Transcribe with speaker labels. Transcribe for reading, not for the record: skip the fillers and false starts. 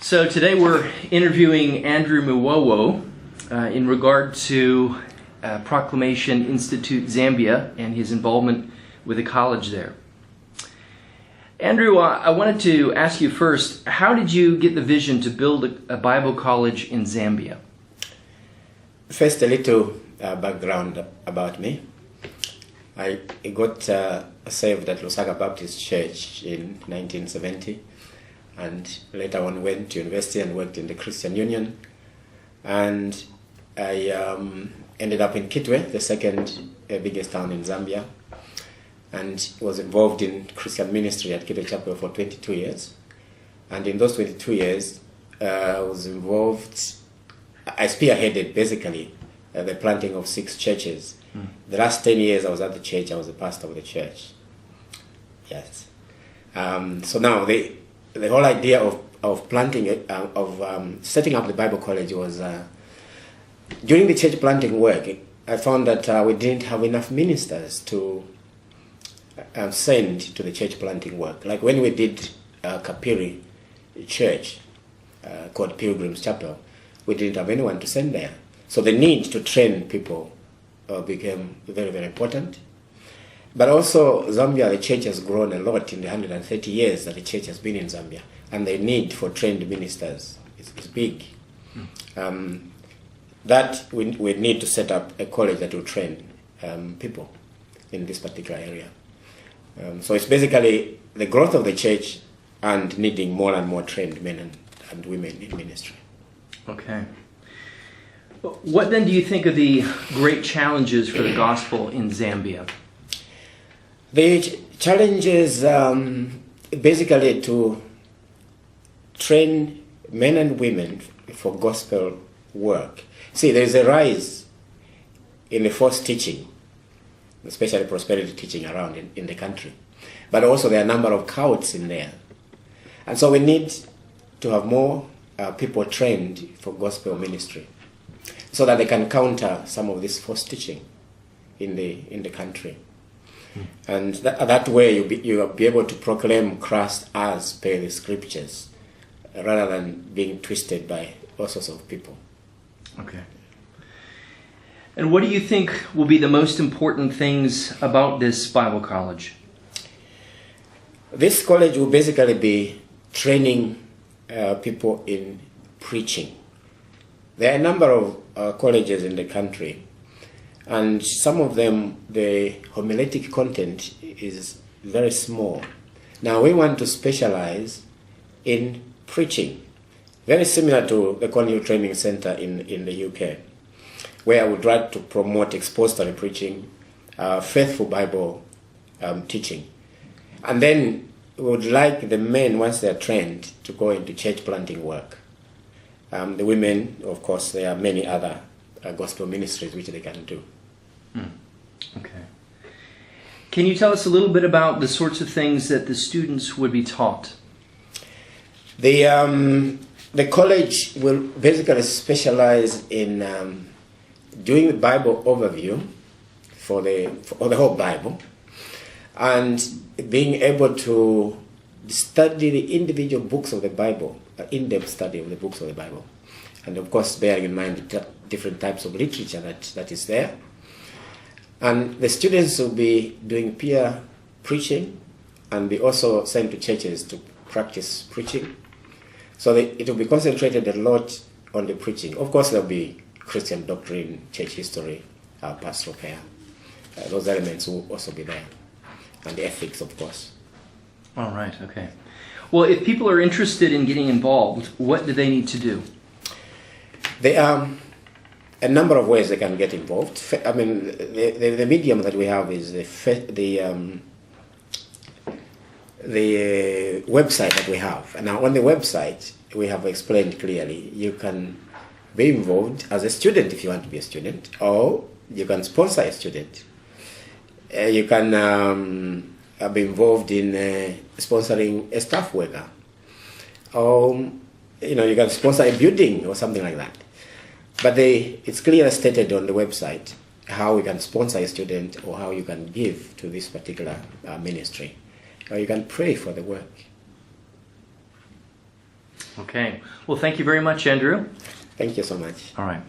Speaker 1: So today we're interviewing Andrew Muwowo in regard to Proclamation Institute Zambia and his involvement with the college there. Andrew, I wanted to ask you first, how did you get the vision to build a Bible college in Zambia?
Speaker 2: First, a little background about me. I got saved at Lusaka Baptist Church in 1970, and later on went to university and worked in the Christian Union. And I ended up in Kitwe, the second biggest town in Zambia, and was involved in Christian ministry at Kitwe Chapel for 22 years. And in those 22 years, I was involved, I spearheaded basically the planting of 6 churches. The last 10 years I was at the church, I was the pastor of the church. Yes. So now the whole idea of planting, setting up the Bible college was, during the church planting work, I found that we didn't have enough ministers to send to the church planting work. Like when we did Kapiri Church, called Pilgrim's Chapel, we didn't have anyone to send there. So the need to train people became very, very important. But also Zambia, the church has grown a lot in the 130 years that the church has been in Zambia, and the need for trained ministers is big. That we need to set up a college that will train people in this particular area. So it's basically the growth of the church and needing more and more trained men and women in ministry.
Speaker 1: Okay. What then do you think are the great challenges for the gospel in Zambia?
Speaker 2: The challenge is basically to train men and women for gospel work. See, there is a rise in the false teaching, especially prosperity teaching around in the country. But also there are a number of cults in there. And so we need to have more people trained for gospel ministry, so that they can counter some of this false teaching in the country. And that way you'll be able to proclaim Christ as per the scriptures, rather than being twisted by all sorts of people.
Speaker 1: Okay. And what do you think will be the most important things about this Bible college?
Speaker 2: This college will basically be training people in preaching. There are a number of colleges in the country, and some of them, the homiletic content is very small. Now we want to specialize in preaching, very similar to the Cornell Training Center in the UK, where I would like to promote expository preaching, faithful Bible teaching. And then we would like the men, once they're trained, to go into church planting work. The women, of course, there are many other gospel ministries which they can do.
Speaker 1: Okay. Can you tell us a little bit about the sorts of things that the students would be taught? The college will basically specialize in doing the Bible overview for the whole Bible, and being able to study the individual books of the Bible, in-depth study of the books of the Bible. And of course, bearing in mind the different types of literature that is there. And the students will be doing peer preaching, and be also sent to churches to practice preaching. So it will be concentrated a lot on the preaching. Of course, there will be Christian doctrine, church history, pastoral care. Those elements will also be there. And the ethics, of course. All right, okay. Well, if people are interested in getting involved, what do they need to do?
Speaker 2: There are a number of ways they can get involved. I mean, the medium that we have is the website that we have. And now on the website, we have explained clearly, you can be involved as a student if you want to be a student, or you can sponsor a student. You can be involved in sponsoring a staff worker, or you can sponsor a building or something like that. But it's clearly stated on the website how you can sponsor a student or how you can give to this particular ministry, or you can pray for the work.
Speaker 3: Okay. Well, thank you very much, Andrew.
Speaker 1: Thank you so much.
Speaker 3: All right.